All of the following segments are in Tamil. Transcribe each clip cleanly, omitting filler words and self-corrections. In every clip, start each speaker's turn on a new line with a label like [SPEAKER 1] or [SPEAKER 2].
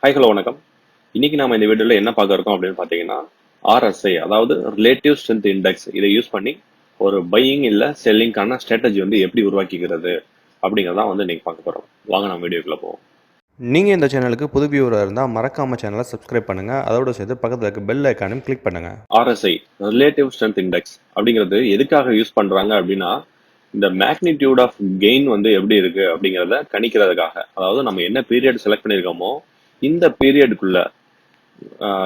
[SPEAKER 1] ஹாய் ஹலோ வணக்கம். இன்னைக்கு நாம இந்த வீடியோல என்ன பார்க்க இருக்கோம் அப்படின்னு பார்த்தீங்கன்னா RSI, அதாவது ரிலேட்டிவ் ஸ்ட்ரென்த் இண்டெக்ஸ். இதை யூஸ் பண்ணி ஒரு பையிங் இல்ல செல்லிங்கான ஸ்ட்ராட்டஜி வந்து எப்படி உருவாக்கிக்கிறது அப்படிங்கிறதான் வந்து இன்னைக்கு பார்க்க போறோம். வாங்க நம்ம வீடியோக்குள்ள போவோம்.
[SPEAKER 2] நீங்கள் இந்த சேனலுக்கு புது வியூவராக இருந்தால் மறக்காமல் சேனலை சப்ஸ்கிரைப் பண்ணுங்கள். அதோடு சேர்த்து பக்கத்தில் இருக்க பெல் ஐக்கானையும் கிளிக் பண்ணுங்கள்.
[SPEAKER 1] RSI, ரிலேட்டிவ் ஸ்ட்ரென்த் இண்டெக்ஸ் அப்படிங்கிறது எதுக்காக யூஸ் பண்றாங்க அப்படின்னா, இந்த மேக்னிடியூட் ஆஃப் கெயின் வந்து எப்படி இருக்கு அப்படிங்கிறத கணிக்கிறதுக்காக. அதாவது நம்ம என்ன பீரியட் செலக்ட் பண்ணியிருக்கோமோ இந்த பீரியடுக்குள்ள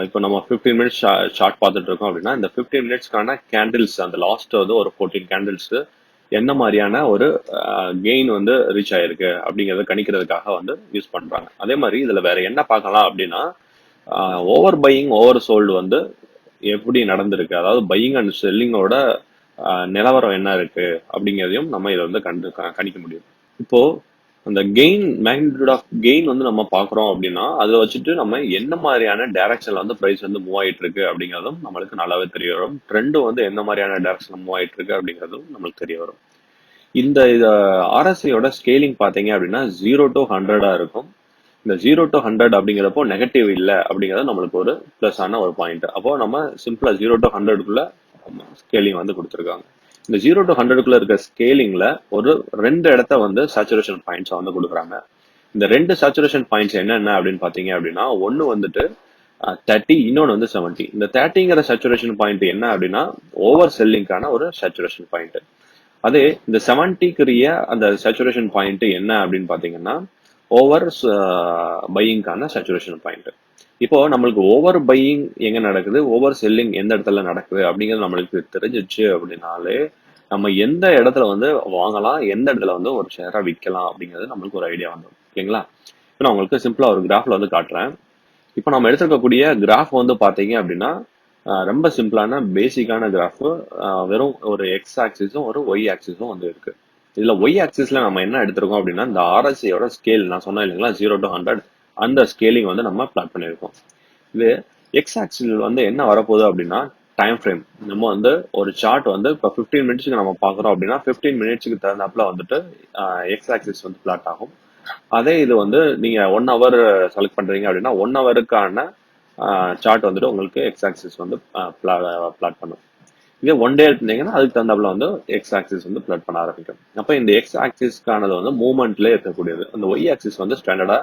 [SPEAKER 1] இப்போ நம்ம 15 மினிட்ஸ் ஷார்ட் பார்த்துட்டு இருக்கோம் அப்படின்னா இந்த 15 மினிட்ஸ்க்கான கேண்டில்ஸ், அந்த லாஸ்ட் வந்து ஒரு 14 கேண்டில்ஸ் என்ன மாதிரியான ஒரு கெயின் வந்து ரீச் ஆயிருக்கு அப்படிங்கறத கணிக்கிறதுக்காக வந்து யூஸ் பண்றாங்க. அதே மாதிரி இதுல வேற என்ன பார்க்கலாம் அப்படின்னா, ஓவர் பையிங் ஓவர் சோல்டு வந்து எப்படி நடந்திருக்கு, அதாவது பையிங் அண்ட் செல்லிங்கோட நிலவரம் என்ன இருக்கு அப்படிங்கிறதையும் நம்ம இதை வந்து கணிக்க முடியும். இப்போ அந்த கெயின், மேக்னிடியூட் ஆஃப் கெயின் வந்து நம்ம பாக்குறோம் அப்படின்னா அதை வச்சுட்டு நம்ம என்ன மாதிரியான டைரக்ஷன்ல வந்து பிரைஸ் வந்து மூவ் ஆயிட்டு இருக்கு அப்படிங்கிறதும் நம்மளுக்கு நல்லாவே தெரிய வரும். ட்ரெண்ட் வந்து என்ன மாதிரியான டைரக்ஷன்ல மூவ் ஆயிட்டு இருக்கு அப்படிங்கிறதும் நம்மளுக்கு தெரிய வரும். இந்த RSIயோட ஸ்கேலிங் பாத்தீங்க அப்படின்னா 0 to 100 இருக்கும். இந்த 0 to 100 அப்படிங்கிறப்போ நெகட்டிவ் இல்ல அப்படிங்கிறது நம்மளுக்கு ஒரு பிளஸ் ஆன ஒரு பாயிண்ட். அப்போ நம்ம சிம்பிளா 0 to 100க்குள்ள ஸ்கேலிங் வந்து கொடுத்துருக்காங்க. இந்த 0 to 100க்குள்ள இருக்க ஸ்கேலிங்ல ஒரு ரெண்டு இடத்த வந்து சேச்சுரேஷன் பாயிண்ட்ஸ் வந்து கொடுக்குறாங்க. இந்த ரெண்டு சேச்சுரேஷன் பாயிண்ட்ஸ் என்னென்ன அப்படின்னு பாத்தீங்க அப்படின்னா, ஒன்னு வந்துட்டு 30, இன்னொன்னு வந்து 70. இந்த 30ங்கிற சேச்சுரேஷன் பாயிண்ட் என்ன அப்படின்னா ஓவர் செல்லிங்கான ஒரு சேச்சுரேஷன் பாயிண்ட். அதே இந்த 70க்குரிய அந்த சேச்சுரேஷன் பாயிண்ட் என்ன அப்படின்னு பாத்தீங்கன்னா ஓவர் பையிங்கான சேச்சுரேஷன் பாயிண்ட். இப்போ நம்மளுக்கு ஓவர் பையிங் எங்க நடக்குது, ஓவர் செல்லிங் எந்த இடத்துல நடக்குது அப்படிங்கிறது நம்மளுக்கு தெரிஞ்சிச்சு அப்படின்னாலே நம்ம எந்த இடத்துல வந்து வாங்கலாம், எந்த இடத்துல வந்து ஒரு ஷேரா விற்கலாம் அப்படிங்கிறது நம்மளுக்கு ஒரு ஐடியா வந்துடும். ஓகேங்களா? இப்போ நான் உங்களுக்கு சிம்பிளா ஒரு கிராஃப்ல வந்து காட்டுறேன். இப்போ நம்ம எடுத்துருக்கக்கூடிய கிராஃப் வந்து பாத்தீங்க அப்படின்னா ரொம்ப சிம்பிளான பேசிக்கான கிராஃப். வெறும் ஒரு எக்ஸ் ஆக்சிஸும் ஒரு ஒய் ஆக்சிஸும் வந்து இருக்கு. இதுல ஒய் ஆக்சிஸ்ல நம்ம என்ன எடுத்திருக்கோம் அப்படின்னா இந்த RSIயோட ஸ்கேல் நான் சொன்னேன் இல்லைங்களா, 0 to 100, அந்த ஸ்கேலிங் வந்து நம்ம பிளாட் பண்ணியிருக்கோம். இது எக்ஸ் ஆக்சிஸ் வந்து என்ன வரப்போகுது அப்படின்னா டைம் ஃப்ரேம். நம்ம வந்து ஒரு சார்ட் வந்து இப்போ 15 மினிட்ஸ்க்கு நம்ம பார்க்குறோம் அப்படின்னா 15 மினிட்ஸ்க்கு தகுந்தாப்புல வந்துட்டு எக்ஸ் ஆக்சிஸ் வந்து பிளாட் ஆகும். அதே இது வந்து நீங்க 1 ஹவர் செலக்ட் பண்றீங்க அப்படின்னா 1 ஹவருக்கான சார்ட் வந்துட்டு உங்களுக்கு எக்ஸ் ஆக்சிஸ் வந்து பிளாட் பண்ணும். இதே ஒன் டே இருந்தீங்கன்னா அதுக்கு தகுந்தாப்புல வந்து எக்ஸ் ஆக்சிஸ் வந்து பிளாட் பண்ண ஆரம்பிக்கும். அப்போ இந்த எக்ஸ் ஆக்சிஸ்க்கானது வந்து மூவ்மெண்ட்லேயே இருக்கக்கூடியது. அந்த ஒய் ஆக்சிஸ் வந்து ஸ்டாண்டர்டா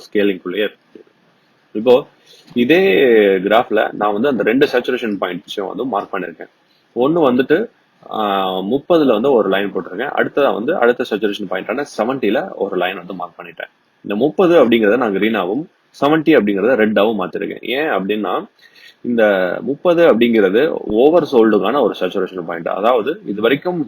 [SPEAKER 1] ஸ்கேலிங்குள்ளேயே இருக்கக்கூடியது. இப்போ இதே கிராஃப்ல நான் வந்து அந்த ரெண்டு சேச்சுரேஷன் பாயிண்ட்ஸையும் வந்து மார்க் பண்ணிருக்கேன். ஒன்னு வந்துட்டு 30ல வந்து ஒரு லைன் போட்டிருக்கேன். அடுத்ததா வந்து அடுத்த சேச்சுரேஷன் பாயிண்டான 70ல ஒரு லைன் வந்து மார்க் பண்ணிட்டேன். இந்த 30 அப்படிங்கறத நான் கிரீனாவும் 70 அப்படிங்கறத ரெட்டாவும் மாத்திருக்கேன். ஏன் அப்படின்னா இந்த 30 அப்படிங்கிறது ஓவர் சோல்டுக்கான ஒரு சேச்சுரேஷன் பாயிண்ட். அதாவது இது வரைக்கும்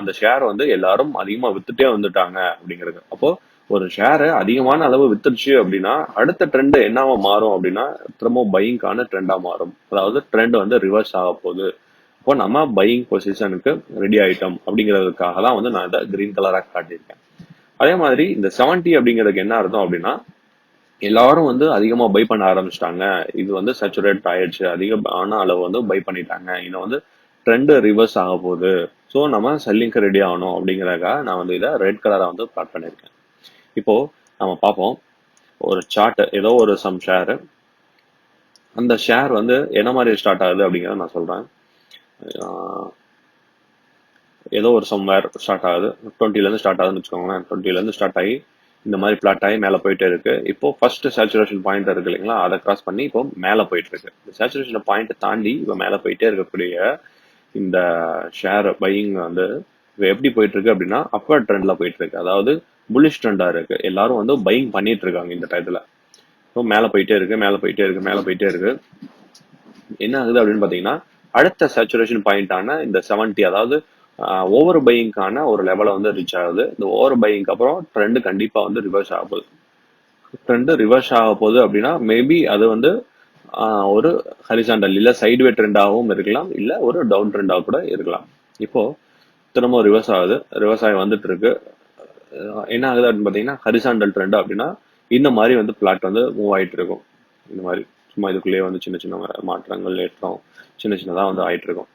[SPEAKER 1] அந்த ஷேர் வந்து எல்லாரும் அதிகமா வித்துட்டே வந்துட்டாங்க அப்படிங்கிறது. அப்போ ஒரு ஷேரை அதிகமான அளவு வித்துருச்சு அப்படின்னா அடுத்த ட்ரெண்ட் என்னவா மாறும் அப்படின்னா திரும்ப பையிங்கான ட்ரெண்டா மாறும். அதாவது ட்ரெண்ட் வந்து ரிவர்ஸ் ஆக போகுது. இப்போ நம்ம பையிங் பொசிஷனுக்கு ரெடி ஆயிட்டோம் அப்படிங்கிறதுக்காக தான் வந்து நான் இதை கிரீன் கலரா காட்டியிருக்கேன். அதே மாதிரி இந்த 70 அப்படிங்கிறதுக்கு என்ன அர்த்தம் அப்படின்னா எல்லாரும் வந்து அதிகமா பை பண்ண ஆரம்பிச்சிட்டாங்க. இது வந்து சேச்சுரேட் ஆயிடுச்சு, அதிகமான அளவு வந்து பை பண்ணிட்டாங்க, இன்னும் வந்து ட்ரெண்ட் ரிவர்ஸ் ஆக போகுது, ஸோ நம்ம செல்லிங்க்கு ரெடி ஆகணும் அப்படிங்கிறதுக்காக நான் வந்து இதை ரெட் கலரா வந்து பிளாட் பண்ணியிருக்கேன். இப்போ நம்ம பார்ப்போம் ஒரு சார்ட், ஏதோ ஒரு சம் ஷேர். அந்த ஷேர் வந்து என்ன மாதிரி ஸ்டார்ட் ஆகுது அப்படிங்கிறத நான் சொல்றேன். ஏதோ ஒரு சம்வேர் ஸ்டார்ட் ஆகுது, 20ல இருந்து ஸ்டார்ட் ஆகுதுன்னு வச்சுக்கோங்களேன். 20ல இருந்து ஸ்டார்ட் ஆகி இந்த மாதிரி பிளாட் ஆகி மேலே போயிட்டே இருக்கு. இப்போ ஃபர்ஸ்ட் சேச்சுரேஷன் பாயிண்ட் இருக்கு இல்லைங்களா, அதை கிராஸ் பண்ணி இப்போ மேலே போயிட்டு இருக்கு. இந்த சேச்சுரேஷன் பாயிண்ட் தாண்டி இப்போ மேலே போயிட்டே இருக்கக்கூடிய இந்த ஷேர் பையிங் வந்து இப்போ எப்படி போயிட்டு இருக்கு அப்படின்னா அப்பர் ட்ரெண்ட்ல போயிட்டு இருக்கு. அதாவது புல்லிஷ் ட்ரெண்டா இருக்கு. எல்லாரும் வந்து பையிங் பண்ணிட்டு இருக்காங்க இந்த டயத்துல. இப்போ மேலே போயிட்டே இருக்கு, மேலே போயிட்டே இருக்கு, மேலே போயிட்டே இருக்கு. என்ன ஆகுது அப்படின்னு பாத்தீங்கன்னா அடுத்த சேச்சுரேஷன் பாயிண்டான இந்த 70, அதாவது ஓவர் பையிங்கான ஒரு லெவலை வந்து ரீச் ஆகுது. இந்த ஓவர் பையிங்க்கு அப்புறம் ட்ரெண்ட் கண்டிப்பா வந்து ரிவர்ஸ் ஆக போகுது. ட்ரெண்ட் ரிவர்ஸ் ஆக போகுது அப்படின்னா மேபி அது வந்து ஒரு ஹரிசாண்டல் இல்ல சைட்வே ட்ரெண்டாகவும் இருக்கலாம், இல்ல ஒரு டவுன் ட்ரெண்டாக கூட இருக்கலாம். இப்போ திரும்ப ரிவர்ஸ் ஆகுது, ரிவர்ஸ் ஆகி வந்துட்டு இருக்கு. என்ன ஆகுது அப்படின்னு பாத்தீங்கன்னா ஹரிசாண்டல் ட்ரெண்ட் அப்படின்னா இந்த மாதிரி வந்து பிளாட் வந்து மூவ் ஆயிட்டு இருக்கும். இந்த மாதிரி சும்மா இதுக்குள்ளேயே வந்து சின்ன சின்ன மாற்றங்கள் ஏற்றம் சின்ன சின்னதா வந்து ஆயிட்டு இருக்கும்.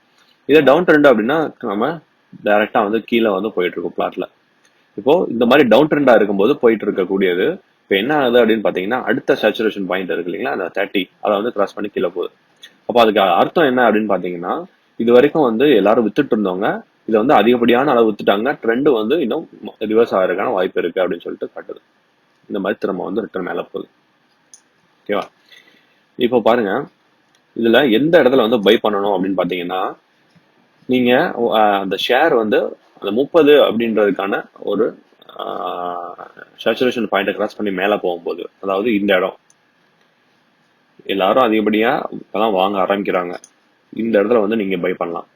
[SPEAKER 1] இதே டவுன் ட்ரெண்ட் அப்படின்னா நம்ம டைரக்டா வந்து கீழே வந்து போயிட்டு இருக்கோம் பிளாட்ல. இப்போ இந்த மாதிரி டவுன் ட்ரெண்டா இருக்கும்போது போயிட்டு இருக்கக்கூடியது இப்போ என்ன ஆகுது அப்படின்னு பார்த்தீங்கன்னா அடுத்த சேச்சுரேஷன் பாயிண்ட் இருக்கு இல்லைங்களா, அந்த 30 அதை வந்து கிராஸ் பண்ணி கீழே போகுது. அப்போ அதுக்கு அர்த்தம் என்ன அப்படின்னு பார்த்தீங்கன்னா, இது வரைக்கும் வந்து எல்லாரும் வித்துட்டு இருந்தவங்க இதை வந்து அதிகப்படியான அளவு வித்துட்டாங்க, ட்ரெண்ட் வந்து இன்னும் ரிவர்ஸ் ஆகிறதுக்கான வாய்ப்பு இருக்கு அப்படின்னு சொல்லிட்டு காட்டுது. இந்த மாதிரி திரும்ப வந்து ரிட்டர்ன் மேலே போகுது. ஓகேவா? இப்போ பாருங்க, இதுல எந்த இடத்துல வந்து பை பண்ணணும் அப்படின்னு பார்த்தீங்கன்னா, நீங்க அந்த ஷேர் வந்து அந்த 30 அப்படின்றதுக்கான ஒரு சேச்சுரேஷன் பாயிண்ட் கிராஸ் பண்ணி மேலே போகும்போது, அதாவது இந்த இடம் எல்லாரும் அதிகப்படியா இப்பதான் வாங்க ஆரம்பிக்கிறாங்க, இந்த இடத்துல வந்து நீங்க பை பண்ணலாம்.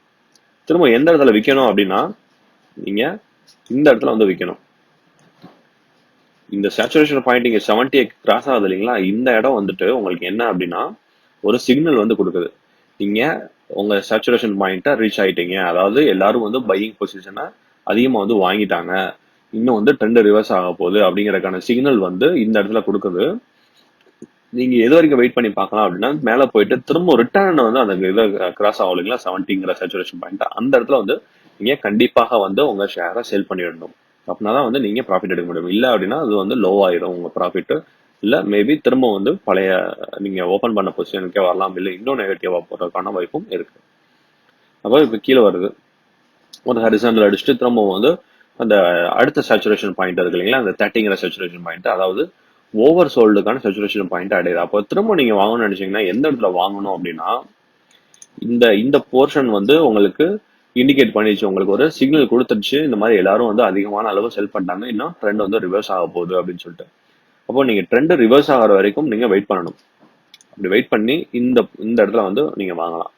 [SPEAKER 1] திரும்ப எந்த இடத்துல விற்கணும் அப்படின்னா, நீங்க இந்த இடத்துல வந்து விற்கணும். இந்த சேச்சுரேஷன் பாயிண்ட் இங்க 70 கிராஸ் ஆகுது இல்லைங்களா, இந்த இடம் வந்துட்டு உங்களுக்கு என்ன அப்படின்னா ஒரு சிக்னல் வந்து கொடுக்குது. நீங்க உங்க சேச்சுரேஷன் பாயிண்ட்டை ரீச் ஆயிட்டீங்க, அதாவது எல்லாரும் வந்து பையிங் பொசிஷனை அதிகமா வந்து வாங்கிட்டாங்க, இன்னும் வந்து ட்ரெண்ட் ரிவர்ஸ் ஆக போகுது அப்படிங்கறதுக்கான சிக்னல் வந்து இந்த இடத்துல கொடுக்குது. நீங்க எது வரைக்கும் வெயிட் பண்ணி பார்க்கலாம் அப்படின்னா, மேல போயிட்டு திரும்ப ரிட்டர்ன் வந்து அந்த இதை கிராஸ் ஆகும் இல்லைங்களா 70ங்கிற சேச்சுரேஷன் பாயிண்ட், அந்த இடத்துல வந்து நீங்க கண்டிப்பாக வந்து உங்க ஷேரை சேல் பண்ணிடணும். அப்படின்னா வந்து நீங்க ப்ராஃபிட் எடுக்க முடியும். இல்லை அப்படின்னா அது வந்து லோ ஆயிரும் உங்க ப்ராஃபிட். இல்ல மேபி திரும்ப வந்து பழைய நீங்க ஓபன் பண்ண பொசிஷனுக்கே வரலாம், இல்லை இன்னும் நெகட்டிவா போறதுக்கான வாய்ப்பும் இருக்கு. அப்போ இப்போ கீழே வருது, ஒரு ஹரிசாண்டல் அடிச்சுட்டு திரும்பவும் வந்து அந்த அடுத்த சேச்சுரேஷன் பாயிண்ட் இருக்கு இல்லைங்களா, அந்த 30ங்கிற சேச்சுரேஷன் பாயிண்ட், அதாவது ஓவர் சோல்டுக்கான சேச்சுரேஷன் பாயிண்ட் அடையுது. அப்போ திரும்ப நீங்க வாங்கணும்னு நினைச்சீங்கன்னா எந்த இடத்துல வாங்கணும் அப்படின்னா, இந்த இந்த போர்ஷன் வந்து உங்களுக்கு இண்டிகேட் பண்ணிடுச்சு, உங்களுக்கு ஒரு சிக்னல் கொடுத்துருச்சு, இந்த மாதிரி எல்லாரும் வந்து அதிகமான அளவு செல் பண்ணிட்டாங்க, இன்னும் ட்ரெண்ட் வந்து ரிவர்ஸ் ஆக போகுது அப்படின்னு சொல்லிட்டு. அப்போ நீங்க ட்ரெண்ட் ரிவர்ஸ் ஆகிற வரைக்கும் நீங்க வெயிட் பண்ணணும். அப்படி வெயிட் பண்ணி இந்த இந்த இடத்துல வந்து நீங்க வாங்கலாம்.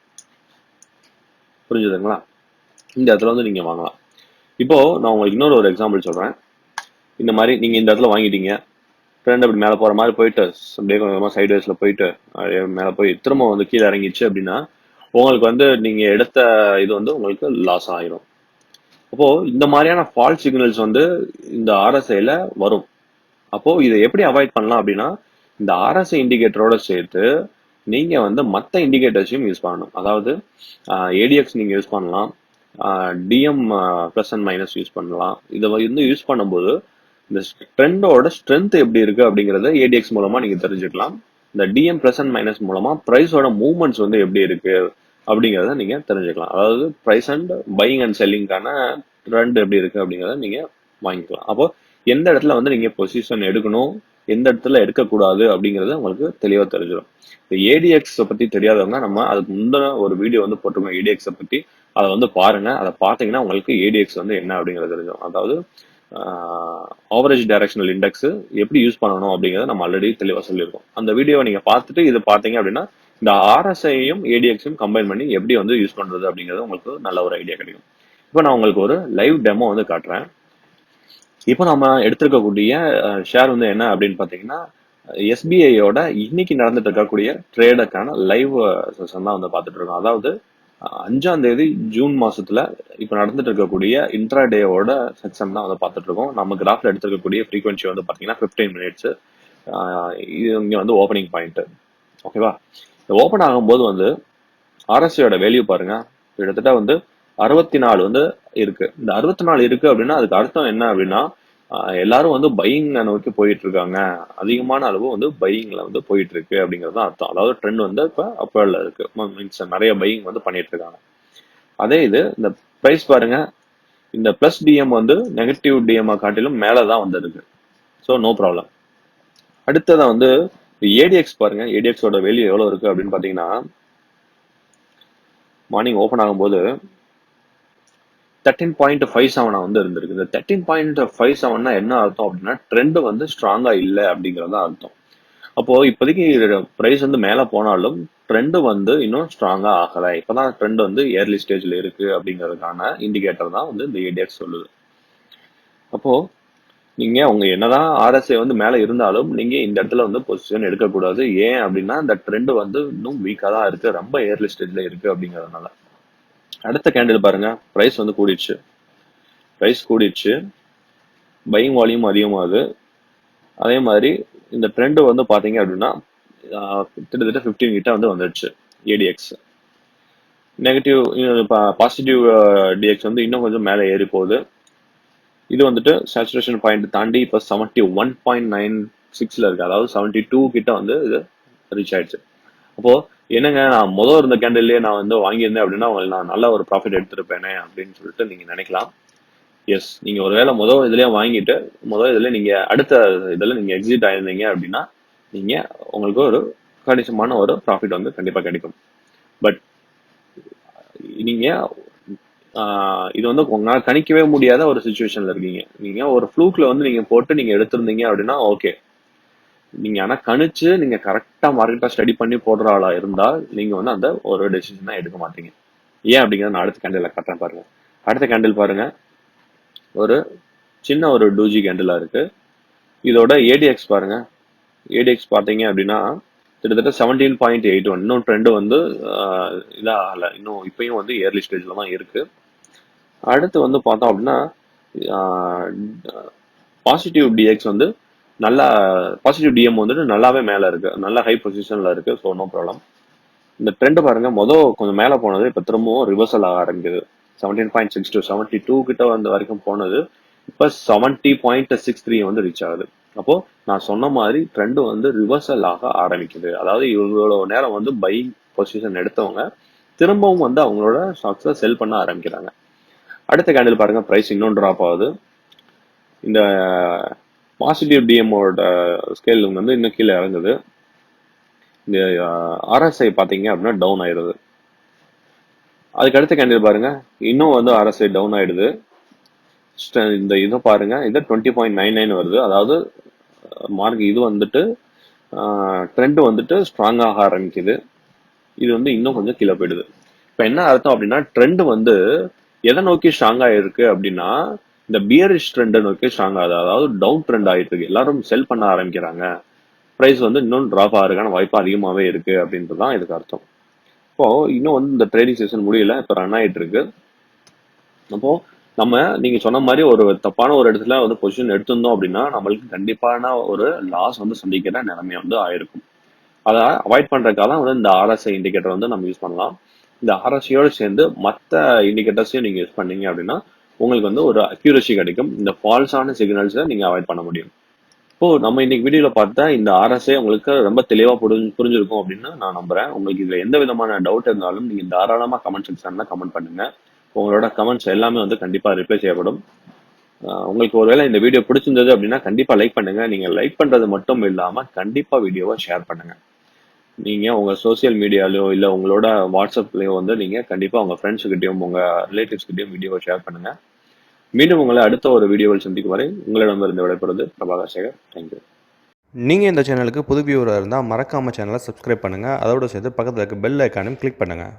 [SPEAKER 1] புரிஞ்சுதுங்களா? இந்த இடத்துல வந்து நீங்க வாங்கலாம். இப்போ நான் உங்களுக்கு இன்னொரு ஒரு எக்ஸாம்பிள் சொல்றேன். இந்த மாதிரி நீங்க இந்த இடத்துல வாங்கிட்டீங்க, ட்ரெண்ட் அப்படி மேலே போற மாதிரி போயிட்டு அப்படியே கொஞ்சமா சைட் வேஸ்ல போயிட்டு மேலே போய் திரும்ப வந்து கீழே இறங்கிடுச்சு அப்படின்னா, உங்களுக்கு வந்து நீங்க எடுத்த இது வந்து உங்களுக்கு லாஸ் ஆயிரும். அப்போ இந்த மாதிரியான ஃபால்ஸ் சிக்னல்ஸ் வந்து இந்த ஆர்எஸ்ஐல வரும். அப்போ இதை எப்படி அவாய்ட் பண்ணலாம் அப்படின்னா, இந்த ஆர்எஸ்ஐ இண்டிகேட்டரோட சேர்த்து நீங்க வந்து மற்ற இண்டிகேட்டர்ஸையும் யூஸ் பண்ணணும். அதாவது ஏடிஎக்ஸ் நீங்க யூஸ் பண்ணலாம், DM plus and minus use பண்ணலாம். இதை வந்து யூஸ் பண்ணும்போது இந்த ட்ரெண்டோட ஸ்ட்ரென்த் எப்படி இருக்கு அப்படிங்கறத ஏடிஎக்ஸ் மூலமா நீங்க தெரிஞ்சுக்கலாம். இந்த டிஎம் பிளஸ் அண்ட் மைனஸ் மூலமா பிரைஸோட மூவ்மெண்ட்ஸ் வந்து எப்படி இருக்கு அப்படிங்கறத நீங்க தெரிஞ்சுக்கலாம். அதாவது பிரைஸ் அண்ட் பையிங் அண்ட் செல்லிங்கான ட்ரெண்ட் எப்படி இருக்கு அப்படிங்கறத நீங்க வாங்கிக்கலாம். அப்போ எந்த இடத்துல வந்து நீங்க பொசிஷன் எடுக்கணும், எந்த இடத்துல எடுக்கக்கூடாது அப்படிங்கறது உங்களுக்கு தெளிவா தெரிஞ்சிடும். இந்த ஏடிஎக்ஸ் பத்தி தெரியாதவங்க நம்ம அதுக்கு முந்தின ஒரு வீடியோ வந்து போட்டிருக்கோம் ஏடிஎக்ஸ் பத்தி, அதை வந்து பாருங்க. அதை பார்த்தீங்கன்னா உங்களுக்கு ஏடிஎக்ஸ் வந்து என்ன அப்படிங்கிறது தெரிஞ்சிடும். அதாவது ஆவரேஜ் டைரக்ஷனல் இண்டெக்ஸ் எப்படி யூஸ் பண்ணணும் அப்படிங்கறத நம்ம ஆல்ரெடி தெளிவாக சொல்லியிருக்கோம். அந்த வீடியோவை நீங்க பார்த்துட்டு இது பார்த்தீங்க அப்படின்னா இந்த ஆர்எஸ்ஐயும் ஏடிஎக்ஸையும் கம்பைன் பண்ணி எப்படி வந்து யூஸ் பண்றது அப்படிங்கிறது உங்களுக்கு நல்ல ஒரு ஐடியா கிடைக்கும். இப்போ நான் உங்களுக்கு ஒரு லைவ் டெமோ வந்து காட்டுறேன். இப்போ நம்ம எடுத்திருக்கக்கூடிய ஷேர் வந்து என்ன அப்படின்னு பார்த்தீங்கன்னா, எஸ்பிஐயோட இன்னைக்கு நடந்துட்டு இருக்கக்கூடிய ட்ரேடுக்கான லைவ் செஷன் தான் வந்து பார்த்துட்டு இருக்கோம். அதாவது 5ஆம் தேதி ஜூன் மாசத்துல இப்போ நடந்துட்டு இருக்கக்கூடிய இன்ட்ராடேவோட செக்ஷன் தான் வந்து பார்த்துட்டு இருக்கோம். நம்ம கிராஃப்ல எடுத்திருக்கக்கூடிய ஃப்ரீக்வன்சி வந்து பார்த்தீங்கன்னா 15 மினிட்ஸ். இது இங்க வந்து ஓப்பனிங் பாயிண்ட். ஓகேவா? இந்த ஓப்பன் ஆகும்போது வந்து ஆர்எஸ்ஐயோட வேல்யூ பாருங்க, கிட்டத்தட்ட வந்து 64 வந்து இருக்கு. இந்த 64 இருக்கு அப்படின்னா அதுக்கு அர்த்தம் என்ன அப்படின்னா, எல்லாரும் வந்து பையிங் நோக்கி போயிட்டு இருக்காங்க, அதிகமான அளவு வந்து பையிங்ல வந்து போயிட்டு இருக்கு அப்படிங்கிறது தான் அர்த்தம். அதாவது ட்ரெண்ட் வந்து இப்ப அப்பர்ல இருக்கு, மீன்ஸ் நிறைய பையிங் வந்து பண்ணிட்டு இருக்காங்க. அதே இது இந்த பிரைஸ் பாருங்க, இந்த பிளஸ் டிஎம் வந்து நெகட்டிவ் டிஎம் காட்டிலும் மேலதான் வந்து இருக்கு. So no problem. அடுத்ததான் வந்து ஏடிஎக்ஸ் பாருங்க, ஏடிஎக்ஸோட வேல்யூ எவ்வளவு இருக்கு அப்படின்னு பாத்தீங்கன்னா, மார்னிங் ஓபன் ஆகும்போது 13.57 வந்து இருந்திருக்கு. இந்த 13.57 என்ன அர்த்தம் அப்படின்னா, ட்ரெண்ட் வந்து ஸ்ட்ராங்கா இல்லை அப்படிங்கறது அர்த்தம். அப்போ இப்போதைக்கு பிரைஸ் வந்து மேல போனாலும் ட்ரெண்ட் வந்து இன்னும் ஸ்ட்ராங்கா ஆகல, இப்பதான் ட்ரெண்ட் வந்து ஏர்லி ஸ்டேஜ்ல இருக்கு அப்படிங்கிறதுக்கான இண்டிகேட்டர் தான் வந்து இந்த ஏடிஎக்ஸ் சொல்லுது. அப்போ நீங்க உங்க என்னதான் ஆர்எஸ்ஐ வந்து மேல இருந்தாலும் நீங்க இந்த இடத்துல வந்து பொசிஷன் எடுக்கக்கூடாது. ஏன் அப்படின்னா இந்த ட்ரெண்ட் வந்து இன்னும் வீக்கா தான் இருக்கு, ரொம்ப ஏர்லி ஸ்டேஜ்ல இருக்கு அப்படிங்கறதுனால. அடுத்த கேண்டில் பாருங்க, பிரைஸ் வந்து கூடிடுச்சு, பையிங் வால்யூம் அதிகமாகுது. அதே மாதிரி இந்த ட்ரெண்ட் வந்து பாத்தீங்க அப்படின்னா கிட்டத்தட்ட 15 கிட்ட வந்து வந்துடுச்சு. ஏடிஎக்ஸ் நெகட்டிவ், பாசிட்டிவ் டிஎக்ஸ் வந்து இன்னும் கொஞ்சம் மேலே ஏறி போகுது. இது வந்துட்டு சேச்சுரேஷன் பாயிண்ட் தாண்டி இப்போ 71.9 6ல இருக்கு, அதாவது 72 கிட்ட வந்து இது ரீச் ஆயிடுச்சு. அப்போ என்னங்க, நான் முதல் இருந்த கேண்டில்லே நான் வந்து வாங்கியிருந்தேன் அப்படின்னா உங்களுக்கு நான் நல்ல ஒரு ப்ராஃபிட் எடுத்திருப்பேனே அப்படின்னு சொல்லிட்டு நீங்க நினைக்கலாம். எஸ், நீங்க ஒருவேளை முதல் இதுலயே வாங்கிட்டு இதுல நீங்க அடுத்த இதுல நீங்க எக்ஸிட் ஆயிருந்தீங்க அப்படின்னா நீங்க உங்களுக்கு ஒரு கணிசமான ஒரு ப்ராஃபிட் வந்து கண்டிப்பா கிடைக்கும். பட் நீங்க இது வந்து உங்களால் கணிக்கவே முடியாத ஒரு சுச்சுவேஷன்ல இருக்கீங்க. நீங்க ஒரு ஃப்ளூக்ல வந்து நீங்க போட்டு நீங்க எடுத்திருந்தீங்க அப்படின்னா ஓகே. நீங்க ஆனா கணிச்சு நீங்க கரெக்டா மார்க்கெட்டா ஸ்டடி பண்ணி போடுற ஆளா இருந்தால் நீங்க வந்து அந்த ஒரு டெசிஷன் எடுக்க மாட்டீங்க. ஏன் அப்படிங்கிறத நான் அடுத்த கேண்டில் கட்டுறேன் பாருங்க. அடுத்த கேண்டில் பாருங்க, ஒரு சின்ன ஒரு டூஜி கேண்டிலா இருக்கு. இதோட ஏடிஎக்ஸ் பாருங்க. ஏடிஎக்ஸ் பார்த்தீங்க அப்படின்னா கிட்டத்தட்ட 17.81. இன்னும் ட்ரெண்ட் வந்து இதாகல, இன்னும் இப்பயும் வந்து ஏர்லி ஸ்டேஜ்ல தான் இருக்கு. அடுத்து வந்து பார்த்தோம் அப்படின்னா பாசிட்டிவ் டிஎக்ஸ் வந்து நல்லா, பாசிட்டிவ் டிஎம் வந்துட்டு நல்லாவே மேல இருக்கு, நல்ல ஹை பொசிஷன்ல இருக்கு. So no problem. இந்த ட்ரெண்ட் பாருங்க, கொஞ்சம் மேல போனது இப்ப திரும்பவும் ரிவர்சல் ஆக ஆரம்பிக்குது. 17.62 72 கிட்ட வந்த வரைக்கும் போனது இப்ப 70.63 வந்து ரீச் ஆகுது. அப்போ நான் சொன்ன மாதிரி ட்ரெண்ட் வந்து ரிவர்சல் ஆக ஆரம்பிக்குது. அதாவது இவ்வளவு நேரம் வந்து பையிங் பொசிஷன் எடுத்தவங்க திரும்பவும் வந்து அவங்களோட ஸ்டாக்ஸை செல் பண்ண ஆரம்பிக்கிறாங்க. அடுத்த கேண்டில் பாருங்க, பிரைஸ் இன்னும் டிராப் ஆகுது. இந்த பாசிட்டிவ் டிஎம்மோட ஸ்கேல் வந்து இன்னும் கீழே இறங்குது. இந்த ஆர்எஸ்ஐ பார்த்தீங்க அப்படின்னா டவுன் ஆயிடுது. அதுக்கு அடுத்த கேண்டில் பாருங்க, இன்னும் வந்து ஆர்எஸ்ஐ டவுன் ஆயிடுது. இந்த இதை பாருங்க, இது 20.99 வருது. அதாவது மார்க் இது வந்துட்டு ட்ரெண்ட் வந்துட்டு ஸ்ட்ராங் ஆக ஆரம்பிக்குது. இது வந்து இன்னும் கொஞ்சம் கீழே போயிடுது. இப்ப என்ன அர்த்தம் அப்படின்னா, ட்ரெண்ட் வந்து எதை நோக்கி ஸ்ட்ராங் ஆயிருக்கு அப்படின்னா இந்த பியரிஷ் ட்ரெண்டை நோக்கி ஸ்ட்ராங் ஆகுது. அதாவது டவுன் ட்ரெண்ட் ஆயிட்டு இருக்கு, எல்லாரும் செல் பண்ண ஆரம்பிக்கிறாங்க. பிரைஸ் வந்து இன்னும் டிராப் ஆகிறதுக்கான வாய்ப்பு அதிகமாவே இருக்கு அப்படின்றதுதான் இதுக்கு அர்த்தம். இப்போ இன்னும் வந்து இந்த ட்ரேடிங் செஷன் முடியல, இப்ப ரன் ஆயிட்டு இருக்கு. அப்போ நம்ம நீங்க சொன்ன மாதிரி ஒரு தப்பான ஒரு இடத்துல வந்து பொசிஷன் எடுத்திருந்தோம் அப்படின்னா நம்மளுக்கு கண்டிப்பான ஒரு லாஸ் வந்து சந்திக்கிற நிலைமை வந்து ஆயிருக்கும். அதை அவாய்ட் பண்றதுக்காக தான் வந்து இந்த ஆர்எஸ்ஐ இண்டிகேட்டர் வந்து நம்ம யூஸ் பண்ணலாம். இந்த ஆர்எஸ்ஐயோடு சேர்ந்து மற்ற இண்டிகேட்டர்ஸையும் நீங்க யூஸ் பண்ணீங்க அப்படின்னா உங்களுக்கு வந்து ஒரு அக்யூரசி கிடைக்கும். இந்த ஃபால்ஸான சிக்னல்ஸை நீங்க அவாய்ட் பண்ண முடியும். இப்போ நம்ம இன்னைக்கு வீடியோல பார்த்தா இந்த ஆர்எஸ்ஐ உங்களுக்கு ரொம்ப தெளிவா புரிஞ்சிருக்கும் அப்படின்னு நான் நம்புறேன். உங்களுக்கு இதுல எந்த விதமான டவுட் இருந்தாலும் நீங்க தாராளமா கமெண்ட் செக்ஷன்ல கமெண்ட் பண்ணுங்க. உங்களோட கமெண்ட்ஸ் எல்லாமே வந்து கண்டிப்பா ரிப்ளை செய்யப்படும். உங்களுக்கு ஒருவேளை இந்த வீடியோ பிடிச்சிருந்தது அப்படின்னா கண்டிப்பா லைக் பண்ணுங்க. நீங்க லைக் பண்றது மட்டும் இல்லாம கண்டிப்பா வீடியோவை ஷேர் பண்ணுங்க. நீங்க உங்க சோசியல் மீடியாலயோ இல்ல உங்களோட வாட்ஸ்அப்லயோ வந்து நீங்க கண்டிப்பா உங்க ஃப்ரெண்ட்ஸ் கிட்டயும் உங்க ரிலேட்டிவ்ஸ் கிட்டயும் வீடியோவை ஷேர் பண்ணுங்க. மீண்டும் உங்களை அடுத்த ஒரு வீடியோவில் சந்திக்கும் வரை உங்களிடமிருந்து விடைபெறுவது பிரபாகர் சேகர். தேங்க்யூ.
[SPEAKER 2] நீங்கள் இந்த சேனலுக்கு புது வியூவராக இருந்தால் மறக்காமல் சேனலை சப்ஸ்கிரைப் பண்ணுங்கள். அதோடு சேர்த்து பக்கத்தில் இருக்க பெல் ஐக்கானையும் கிளிக் பண்ணுங்கள்.